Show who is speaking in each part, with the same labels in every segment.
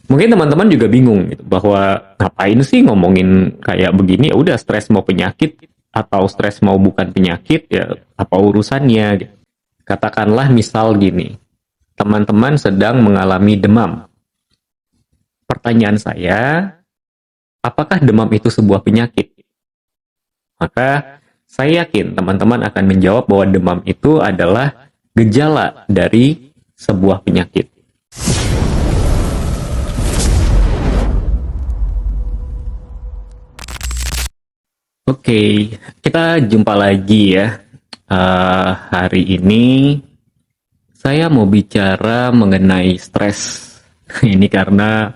Speaker 1: Mungkin teman-teman juga bingung gitu, bahwa ngapain sih ngomongin kayak begini, ya udah stres mau penyakit atau stres mau bukan penyakit ya apa urusannya gitu. Katakanlah misal gini, teman-teman sedang mengalami demam. Pertanyaan saya, apakah demam itu sebuah penyakit? Maka saya yakin teman-teman akan menjawab bahwa demam itu adalah gejala dari sebuah penyakit. Oke, kita jumpa lagi ya. Hari ini saya mau bicara mengenai stres. Ini karena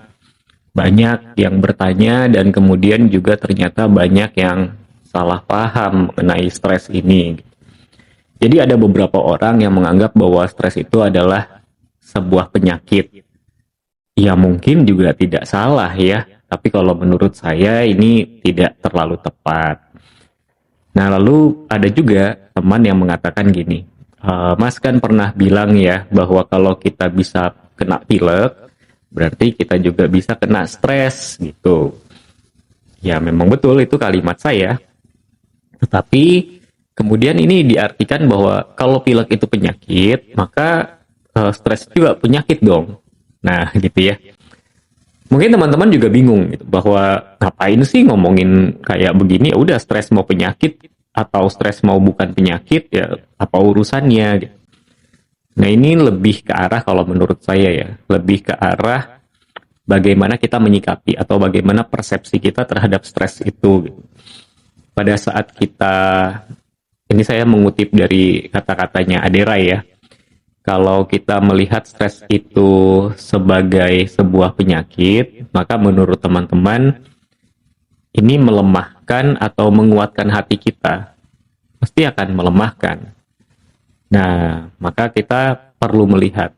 Speaker 1: banyak yang bertanya dan kemudian juga ternyata banyak yang salah paham mengenai stres ini. Jadi ada beberapa orang yang menganggap bahwa stres itu adalah sebuah penyakit. Ya mungkin juga tidak salah ya, tapi kalau menurut saya ini tidak terlalu tepat. Nah lalu ada juga teman yang mengatakan gini, Mas kan pernah bilang ya bahwa kalau kita bisa kena pilek, berarti kita juga bisa kena stres gitu. Ya memang betul itu kalimat saya, tetapi kemudian ini diartikan bahwa kalau pilek itu penyakit, maka stres juga penyakit dong. Nah gitu ya. Mungkin teman-teman juga bingung gitu, bahwa ngapain sih ngomongin kayak begini, ya udah stres mau penyakit atau stres mau bukan penyakit ya apa urusannya gitu. Nah ini lebih ke arah kalau menurut saya ya, lebih ke arah bagaimana kita menyikapi atau bagaimana persepsi kita terhadap stres itu gitu. Pada saat kita, ini saya mengutip dari kata-katanya Adera ya, kalau kita melihat stres itu sebagai sebuah penyakit, maka menurut teman-teman ini melemahkan atau menguatkan hati kita. Pasti akan melemahkan. Nah, maka kita perlu melihat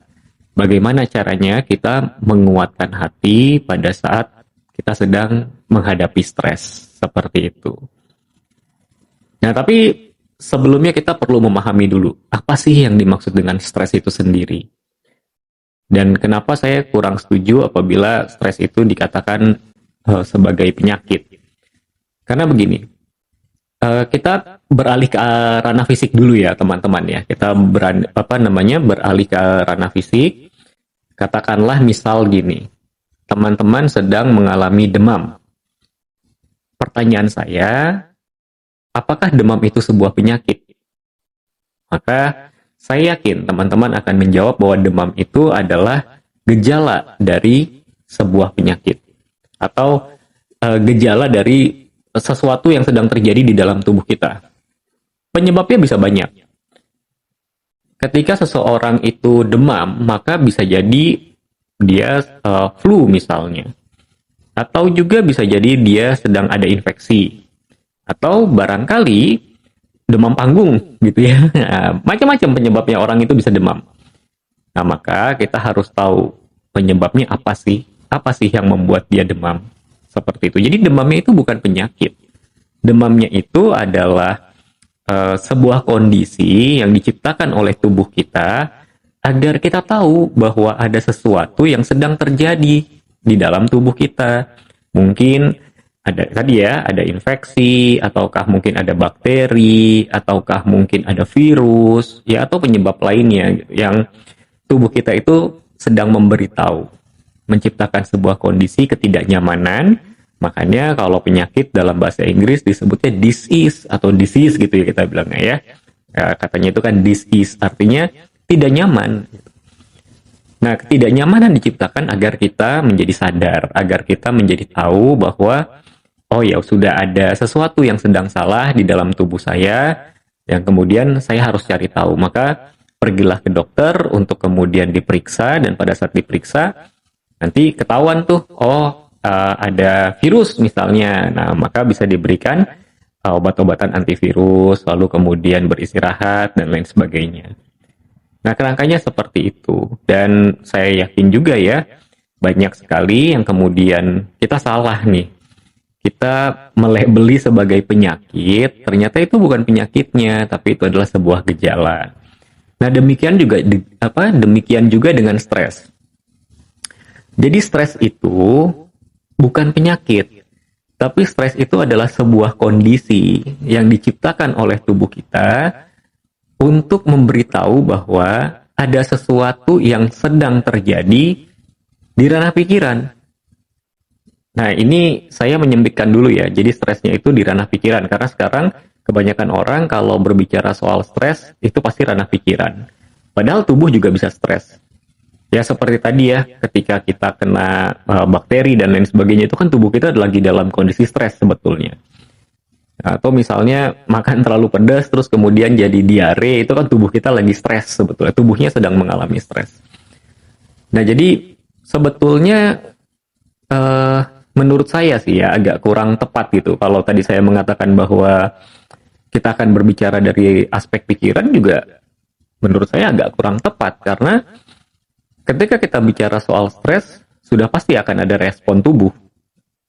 Speaker 1: bagaimana caranya kita menguatkan hati pada saat kita sedang menghadapi stres seperti itu. Nah, tapi sebelumnya kita perlu memahami dulu apa sih yang dimaksud dengan stres itu sendiri. Dan kenapa saya kurang setuju apabila stres itu dikatakan sebagai penyakit. Karena begini, kita beralih ke ranah fisik dulu ya teman-teman ya. Kita beralih ke ranah fisik. Katakanlah misal gini, teman-teman sedang mengalami demam. Pertanyaan saya, apakah demam itu sebuah penyakit? Maka saya yakin teman-teman akan menjawab bahwa demam itu adalah gejala dari sebuah penyakit atau gejala dari sesuatu yang sedang terjadi di dalam tubuh kita. Penyebabnya bisa banyak. Ketika seseorang itu demam, maka bisa jadi dia flu misalnya. Atau juga bisa jadi dia sedang ada infeksi. Atau barangkali demam panggung gitu ya. Macam-macam penyebabnya orang itu bisa demam. Nah, maka kita harus tahu penyebabnya apa sih? Apa sih yang membuat dia demam? Seperti itu. Jadi demamnya itu bukan penyakit. Demamnya itu adalah sebuah kondisi yang diciptakan oleh tubuh kita agar kita tahu bahwa ada sesuatu yang sedang terjadi di dalam tubuh kita. Mungkin ada tadi ya, ada infeksi, ataukah mungkin ada bakteri, ataukah mungkin ada virus, ya atau penyebab lainnya gitu, yang tubuh kita itu sedang memberitahu, menciptakan sebuah kondisi ketidaknyamanan. Makanya kalau penyakit dalam bahasa Inggris disebutnya disease atau disease gitu ya kita bilangnya ya. Katanya itu kan disease, artinya tidak nyaman. Nah, ketidaknyamanan diciptakan agar kita menjadi sadar, agar kita menjadi tahu bahwa oh ya sudah ada sesuatu yang sedang salah di dalam tubuh saya, yang kemudian saya harus cari tahu. Maka pergilah ke dokter untuk kemudian diperiksa, dan pada saat diperiksa nanti ketahuan tuh, ada virus misalnya. Nah, maka bisa diberikan obat-obatan antivirus, lalu kemudian beristirahat dan lain sebagainya. Nah, kerangkanya seperti itu. Dan saya yakin juga ya, banyak sekali yang kemudian kita salah nih. Kita melabeli sebagai penyakit, ternyata itu bukan penyakitnya, tapi itu adalah sebuah gejala. Nah, demikian juga dengan stres. Jadi stres itu bukan penyakit, tapi stres itu adalah sebuah kondisi yang diciptakan oleh tubuh kita untuk memberitahu bahwa ada sesuatu yang sedang terjadi di ranah pikiran. Nah, ini saya menyempitkan dulu ya. Jadi stresnya itu di ranah pikiran, karena sekarang kebanyakan orang kalau berbicara soal stres itu pasti ranah pikiran. Padahal tubuh juga bisa stres. Ya seperti tadi ya, ketika kita kena bakteri dan lain sebagainya, itu kan tubuh kita lagi dalam kondisi stres sebetulnya. Atau misalnya makan terlalu pedas terus kemudian jadi diare, itu kan tubuh kita lagi stres sebetulnya. Tubuhnya sedang mengalami stres. Nah, jadi sebetulnya eh, menurut saya sih ya agak kurang tepat gitu. Kalau tadi saya mengatakan bahwa kita akan berbicara dari aspek pikiran, juga menurut saya agak kurang tepat, karena ketika kita bicara soal stres, sudah pasti akan ada respon tubuh.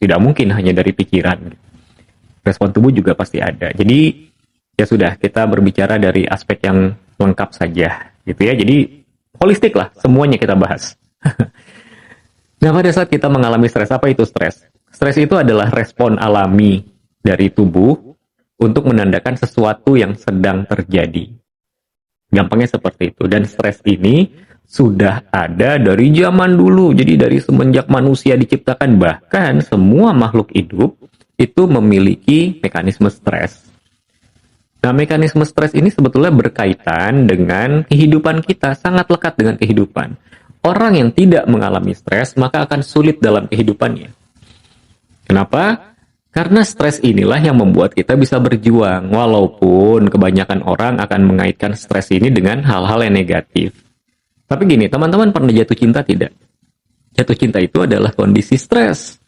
Speaker 1: Tidak mungkin hanya dari pikiran. Respon tubuh juga pasti ada. Jadi ya sudah, kita berbicara dari aspek yang lengkap saja gitu ya. Jadi holistik lah, semuanya kita bahas. Nah, pada saat kita mengalami stres, apa itu stres? Stres itu adalah respon alami dari tubuh untuk menandakan sesuatu yang sedang terjadi. Gampangnya seperti itu. Dan stres ini sudah ada dari zaman dulu. Jadi dari semenjak manusia diciptakan, bahkan semua makhluk hidup itu memiliki mekanisme stres. Nah, mekanisme stres ini sebetulnya berkaitan dengan kehidupan kita, sangat lekat dengan kehidupan. Orang yang tidak mengalami stres, maka akan sulit dalam kehidupannya. Kenapa? Karena stres inilah yang membuat kita bisa berjuang, walaupun kebanyakan orang akan mengaitkan stres ini dengan hal-hal yang negatif. Tapi gini, teman-teman pernah jatuh cinta tidak? Jatuh cinta itu adalah kondisi stres.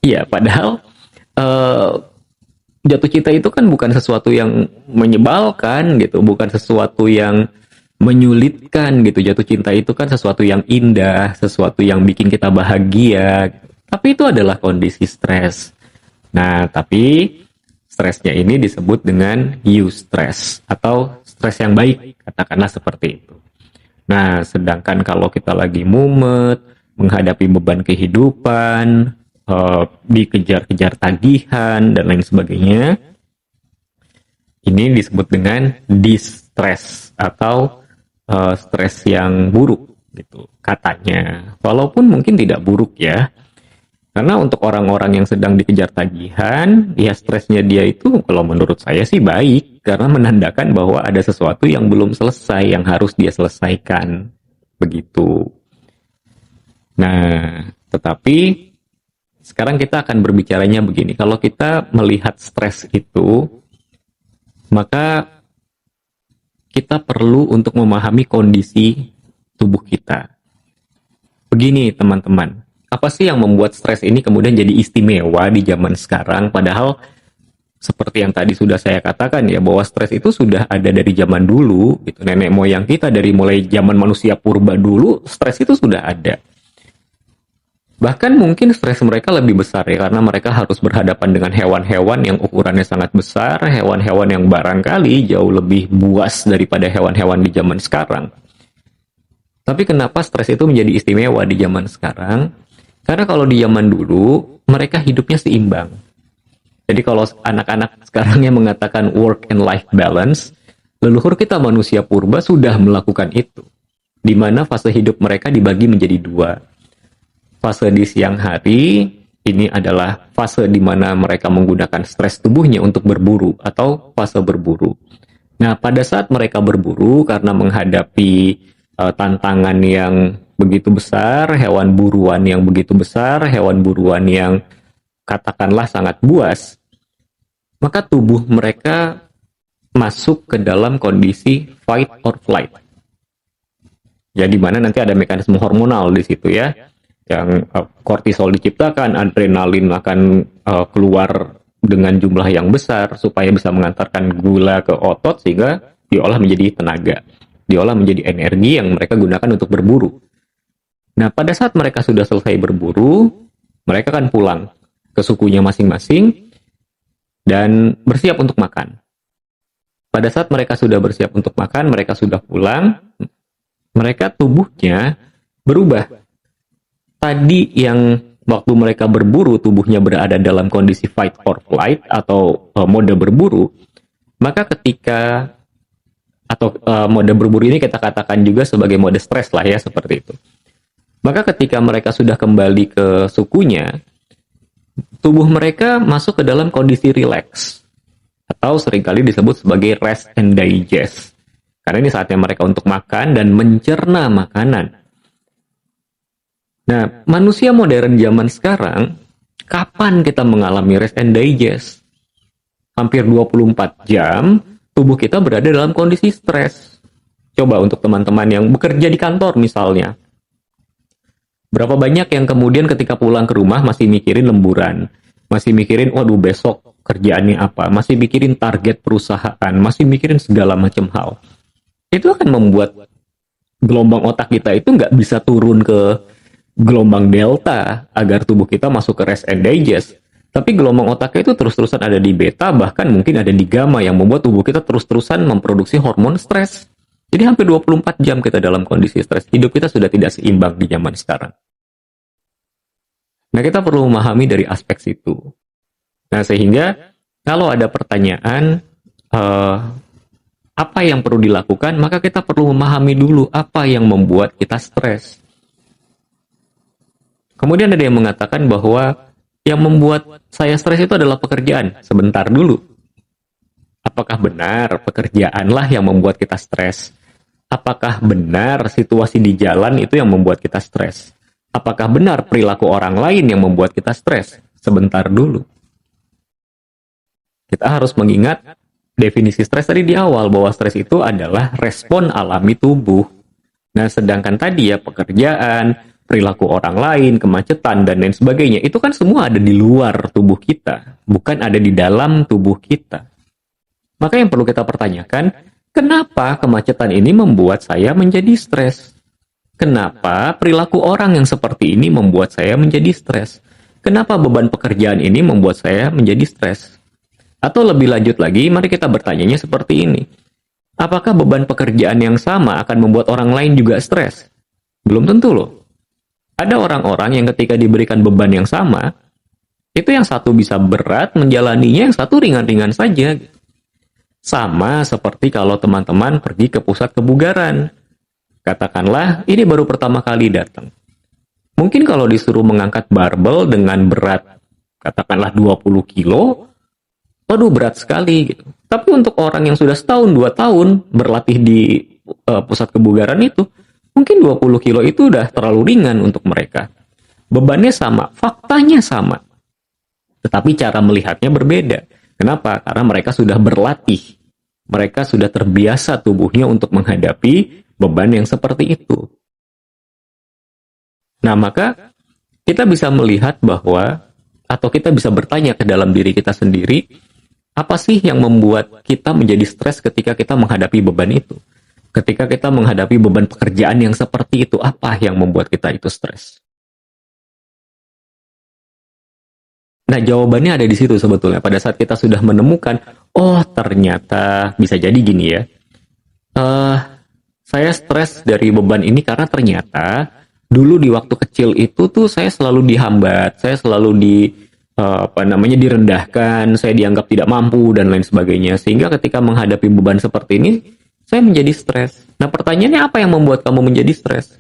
Speaker 1: Iya, padahal jatuh cinta itu kan bukan sesuatu yang menyebalkan gitu, bukan sesuatu yang menyulitkan gitu. Jatuh cinta itu kan sesuatu yang indah, sesuatu yang bikin kita bahagia. Tapi itu adalah kondisi stres. Nah, tapi stresnya ini disebut dengan eustress atau stres yang baik, katakanlah seperti itu. Nah, sedangkan kalau kita lagi mumet, menghadapi beban kehidupan, dikejar-kejar tagihan dan lain sebagainya, ini disebut dengan distress atau stres yang buruk gitu katanya. Walaupun mungkin tidak buruk ya. Karena untuk orang-orang yang sedang dikejar tagihan, ya stresnya dia itu kalau menurut saya sih baik, karena menandakan bahwa ada sesuatu yang belum selesai, yang harus dia selesaikan. Begitu. Nah, tetapi sekarang kita akan berbicaranya begini. Kalau kita melihat stres itu, maka kita perlu untuk memahami kondisi tubuh kita. Begini teman-teman. Apa sih yang membuat stres ini kemudian jadi istimewa di zaman sekarang? Padahal seperti yang tadi sudah saya katakan ya, bahwa stres itu sudah ada dari zaman dulu. Gitu. Nenek moyang kita dari mulai zaman manusia purba dulu, stres itu sudah ada. Bahkan mungkin stres mereka lebih besar ya, karena mereka harus berhadapan dengan hewan-hewan yang ukurannya sangat besar, hewan-hewan yang barangkali jauh lebih buas daripada hewan-hewan di zaman sekarang. Tapi kenapa stres itu menjadi istimewa di zaman sekarang? Karena kalau di zaman dulu, mereka hidupnya seimbang. Jadi kalau anak-anak sekarang yang mengatakan work and life balance, leluhur kita manusia purba sudah melakukan itu. Di mana fase hidup mereka dibagi menjadi dua. Fase di siang hari, ini adalah fase di mana mereka menggunakan stres tubuhnya untuk berburu atau fase berburu. Nah, pada saat mereka berburu karena menghadapi tantangan yang begitu besar, hewan buruan yang begitu besar, hewan buruan yang katakanlah sangat buas, maka tubuh mereka masuk ke dalam kondisi fight or flight. Ya, di mana nanti ada mekanisme hormonal di situ ya, yang kortisol diciptakan, adrenalin akan keluar dengan jumlah yang besar supaya bisa mengantarkan gula ke otot sehingga diolah menjadi tenaga, diolah menjadi energi yang mereka gunakan untuk berburu. Nah, pada saat mereka sudah selesai berburu, mereka akan pulang ke sukunya masing-masing dan bersiap untuk makan. Pada saat mereka sudah bersiap untuk makan, mereka sudah pulang, mereka tubuhnya berubah. tadi yang waktu mereka berburu tubuhnya berada dalam kondisi fight or flight atau mode berburu, maka ketika mode berburu ini kita katakan juga sebagai mode stres lah ya, seperti itu. Maka ketika mereka sudah kembali ke sukunya, tubuh mereka masuk ke dalam kondisi relax atau seringkali disebut sebagai rest and digest. Karena ini saatnya mereka untuk makan dan mencerna makanan. Nah, manusia modern zaman sekarang, kapan kita mengalami rest and digest? Hampir 24 jam, tubuh kita berada dalam kondisi stres. Coba untuk teman-teman yang bekerja di kantor misalnya. Berapa banyak yang kemudian ketika pulang ke rumah masih mikirin lemburan, masih mikirin, waduh besok kerjaannya apa, masih mikirin target perusahaan, masih mikirin segala macam hal. Itu akan membuat gelombang otak kita itu nggak bisa turun ke gelombang delta agar tubuh kita masuk ke rest and digest. Tapi gelombang otaknya itu terus-terusan ada di beta, bahkan mungkin ada di gamma yang membuat tubuh kita terus-terusan memproduksi hormon stres. Jadi hampir 24 jam kita dalam kondisi stres. Hidup kita sudah tidak seimbang di zaman sekarang. Nah, kita perlu memahami dari aspek situ. Nah, sehingga kalau ada pertanyaan, apa yang perlu dilakukan, maka kita perlu memahami dulu apa yang membuat kita stres. Kemudian ada yang mengatakan bahwa yang membuat saya stres itu adalah pekerjaan. Sebentar dulu. Apakah benar pekerjaanlah yang membuat kita stres? Apakah benar situasi di jalan itu yang membuat kita stres? Apakah benar perilaku orang lain yang membuat kita stres? Sebentar dulu. Kita harus mengingat definisi stres tadi di awal, bahwa stres itu adalah respon alami tubuh. Nah, sedangkan tadi ya pekerjaan, perilaku orang lain, kemacetan, dan lain sebagainya, itu kan semua ada di luar tubuh kita, bukan ada di dalam tubuh kita. Maka yang perlu kita pertanyakan, kenapa kemacetan ini membuat saya menjadi stres? Kenapa perilaku orang yang seperti ini membuat saya menjadi stres? Kenapa beban pekerjaan ini membuat saya menjadi stres? Atau lebih lanjut lagi, mari kita bertanyanya seperti ini. Apakah beban pekerjaan yang sama akan membuat orang lain juga stres? Belum tentu loh. Ada orang-orang yang ketika diberikan beban yang sama, itu yang satu bisa berat menjalaninya, yang satu ringan-ringan saja. Sama seperti kalau teman-teman pergi ke pusat kebugaran. Katakanlah, ini baru pertama kali datang. Mungkin kalau disuruh mengangkat barbel dengan berat, katakanlah 20 kilo, waduh berat sekali gitu. Tapi untuk orang yang sudah setahun, 2 tahun berlatih di pusat kebugaran itu, mungkin 20 kilo itu udah terlalu ringan untuk mereka. Bebannya sama, faktanya sama. Tetapi cara melihatnya berbeda. Kenapa? Karena mereka sudah berlatih. Mereka sudah terbiasa tubuhnya untuk menghadapi beban yang seperti itu. Nah, maka kita bisa melihat bahwa, atau kita bisa bertanya ke dalam diri kita sendiri, apa sih yang membuat kita menjadi stres ketika kita menghadapi beban itu? Ketika kita menghadapi beban pekerjaan yang seperti itu, apa yang membuat kita itu stres? Nah, jawabannya ada di situ sebetulnya. Pada saat kita sudah menemukan, oh ternyata bisa jadi gini ya. Saya stres dari beban ini karena ternyata dulu di waktu kecil itu tuh saya selalu dihambat, saya selalu direndahkan, saya dianggap tidak mampu dan lain sebagainya. Sehingga ketika menghadapi beban seperti ini, saya menjadi stres. Nah, pertanyaannya apa yang membuat kamu menjadi stres?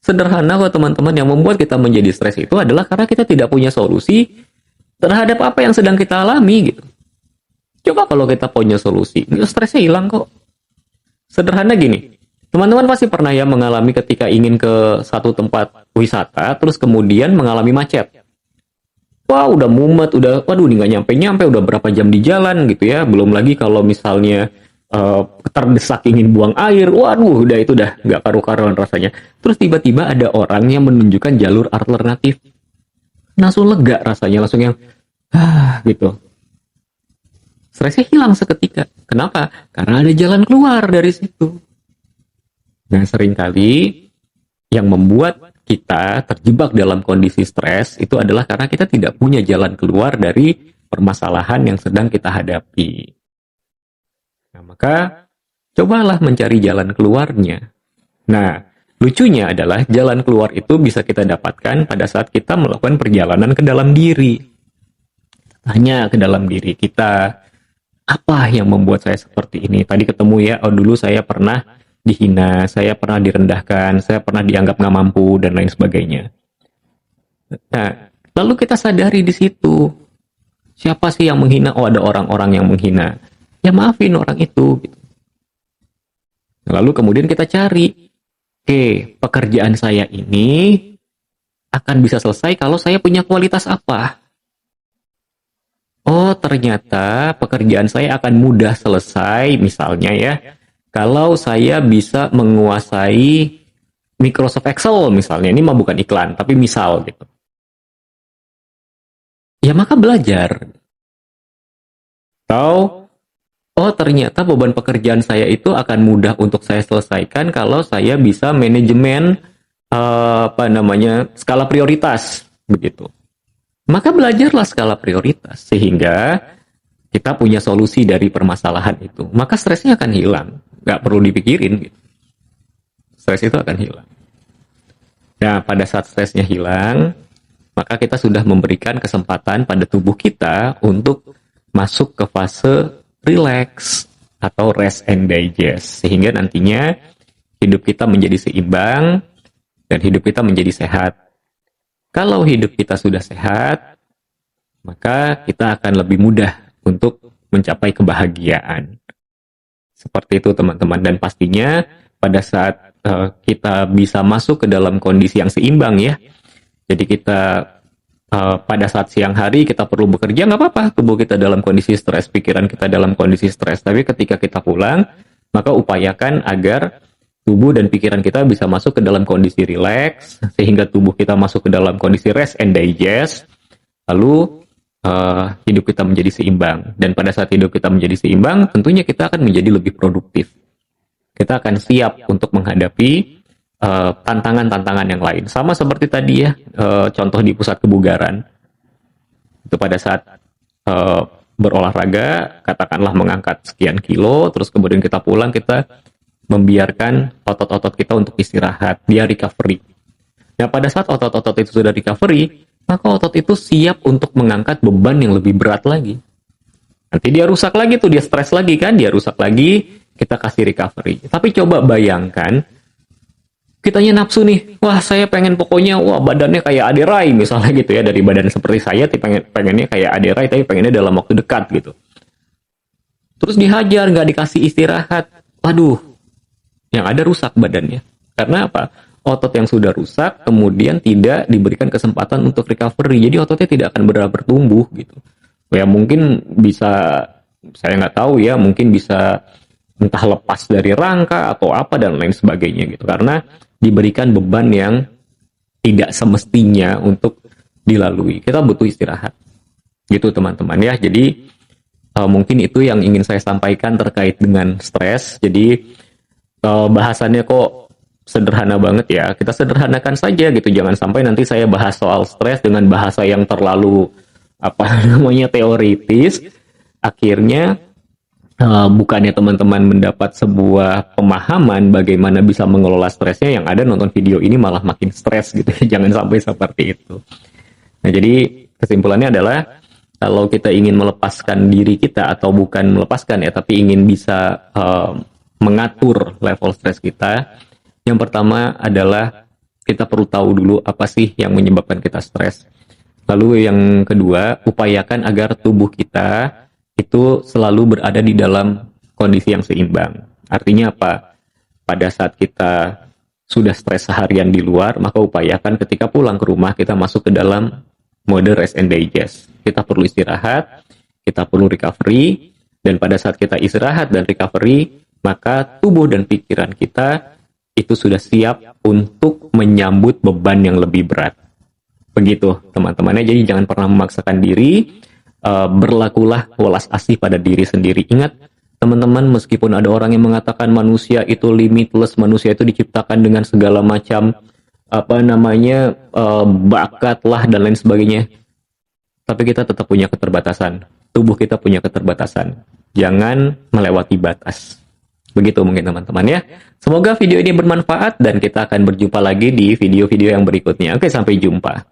Speaker 1: Sederhana kok teman-teman, yang membuat kita menjadi stres itu adalah karena kita tidak punya solusi terhadap apa yang sedang kita alami gitu. Coba kalau kita punya solusi, stresnya hilang kok. Sederhana gini, teman-teman pasti pernah ya mengalami ketika ingin ke satu tempat wisata, terus kemudian mengalami macet. Wah, udah mumet, waduh ini nggak nyampe-nyampe, udah berapa jam di jalan gitu ya. Belum lagi kalau misalnya terdesak ingin buang air, waduh udah itu udah nggak karu-karuan rasanya. Terus tiba-tiba ada orang yang menunjukkan jalur alternatif. Langsung lega rasanya, langsung yang gitu. Stresnya hilang seketika. Kenapa? Karena ada jalan keluar dari situ. Nah, seringkali yang membuat kita terjebak dalam kondisi stres itu adalah karena kita tidak punya jalan keluar dari permasalahan yang sedang kita hadapi. Nah, maka cobalah mencari jalan keluarnya. Nah, Lucunya adalah jalan keluar itu bisa kita dapatkan pada saat kita melakukan perjalanan ke dalam diri. Tanya ke dalam diri kita, apa yang membuat saya seperti ini? Tadi ketemu ya, oh dulu saya pernah dihina, saya pernah direndahkan, saya pernah dianggap nggak mampu, dan lain sebagainya. Nah, lalu kita sadari di situ, siapa sih yang menghina? Oh, ada orang-orang yang menghina. Ya maafin orang itu. Gitu. Lalu kemudian kita cari, oke, pekerjaan saya ini akan bisa selesai kalau saya punya kualitas apa? Oh, ternyata pekerjaan saya akan mudah selesai, misalnya ya, kalau saya bisa menguasai Microsoft Excel misalnya. Ini mah bukan iklan, tapi misal gitu. Ya maka belajar. Atau, oh ternyata beban pekerjaan saya itu akan mudah untuk saya selesaikan kalau saya bisa manajemen skala prioritas begitu. Maka belajarlah skala prioritas sehingga kita punya solusi dari permasalahan itu. Maka stresnya akan hilang, nggak perlu dipikirin. Gitu. Stres itu akan hilang. Nah, pada saat stresnya hilang, maka kita sudah memberikan kesempatan pada tubuh kita untuk masuk ke fase relax atau rest and digest. Sehingga nantinya hidup kita menjadi seimbang dan hidup kita menjadi sehat. Kalau hidup kita sudah sehat, maka kita akan lebih mudah untuk mencapai kebahagiaan. Seperti itu teman-teman. Dan pastinya pada saat kita bisa masuk ke dalam kondisi yang seimbang ya. Jadi kita pada saat siang hari kita perlu bekerja, nggak apa-apa. Tubuh kita dalam kondisi stres, pikiran kita dalam kondisi stres. Tapi ketika kita pulang, maka upayakan agar tubuh dan pikiran kita bisa masuk ke dalam kondisi relax, sehingga tubuh kita masuk ke dalam kondisi rest and digest, lalu hidup kita menjadi seimbang. Dan pada saat hidup kita menjadi seimbang, tentunya kita akan menjadi lebih produktif. Kita akan siap untuk menghadapi tantangan-tantangan yang lain. Sama seperti tadi ya, contoh di pusat kebugaran. Itu pada saat berolahraga, katakanlah mengangkat sekian kilo, terus kemudian kita pulang, kita membiarkan otot-otot kita untuk istirahat, dia recovery. Nah, pada saat otot-otot itu sudah recovery, maka otot itu siap untuk mengangkat beban yang lebih berat lagi. Nanti dia rusak lagi tuh, dia stres lagi kan, dia rusak lagi, kita kasih recovery. Tapi coba bayangkan, kitanya nafsu nih, wah saya pengen pokoknya, wah badannya kayak Aderai misalnya gitu ya, dari badan seperti saya, pengennya kayak Aderai, tapi pengennya dalam waktu dekat gitu. Terus dihajar, nggak dikasih istirahat, waduh, yang ada rusak badannya. Karena apa? Otot yang sudah rusak kemudian tidak diberikan kesempatan untuk recovery. Jadi ototnya tidak akan bertumbuh gitu. Ya mungkin bisa, saya nggak tahu ya, mungkin bisa entah lepas dari rangka atau apa dan lain sebagainya gitu. Karena diberikan beban yang tidak semestinya untuk dilalui. Kita butuh istirahat. Gitu teman-teman ya. Jadi mungkin itu yang ingin saya sampaikan terkait dengan stres. Jadi bahasannya kok sederhana banget ya, kita sederhanakan saja gitu, jangan sampai nanti saya bahas soal stres dengan bahasa yang terlalu teoritis, akhirnya bukannya teman-teman mendapat sebuah pemahaman bagaimana bisa mengelola stresnya, yang ada nonton video ini malah makin stres gitu ya, jangan sampai seperti itu. Nah jadi kesimpulannya adalah kalau kita ingin melepaskan diri kita, atau bukan melepaskan ya, tapi ingin bisa mengatur level stres kita, yang pertama adalah kita perlu tahu dulu apa sih yang menyebabkan kita stres. Lalu yang kedua, upayakan agar tubuh kita itu selalu berada di dalam kondisi yang seimbang. Artinya apa? Pada saat kita sudah stres seharian di luar, maka upayakan ketika pulang ke rumah kita masuk ke dalam mode rest and digest. Kita perlu istirahat, kita perlu recovery, dan pada saat kita istirahat dan recovery, maka tubuh dan pikiran kita itu sudah siap untuk menyambut beban yang lebih berat. Begitu teman-temannya, jadi jangan pernah memaksakan diri, berlakulah welas asih pada diri sendiri. Ingat teman-teman, meskipun ada orang yang mengatakan manusia itu limitless, manusia itu diciptakan dengan segala macam bakat lah dan lain sebagainya, tapi kita tetap punya keterbatasan. Tubuh kita punya keterbatasan. Jangan melewati batas. Begitu mungkin teman-teman ya. Semoga video ini bermanfaat dan kita akan berjumpa lagi di video-video yang berikutnya. Oke, sampai jumpa.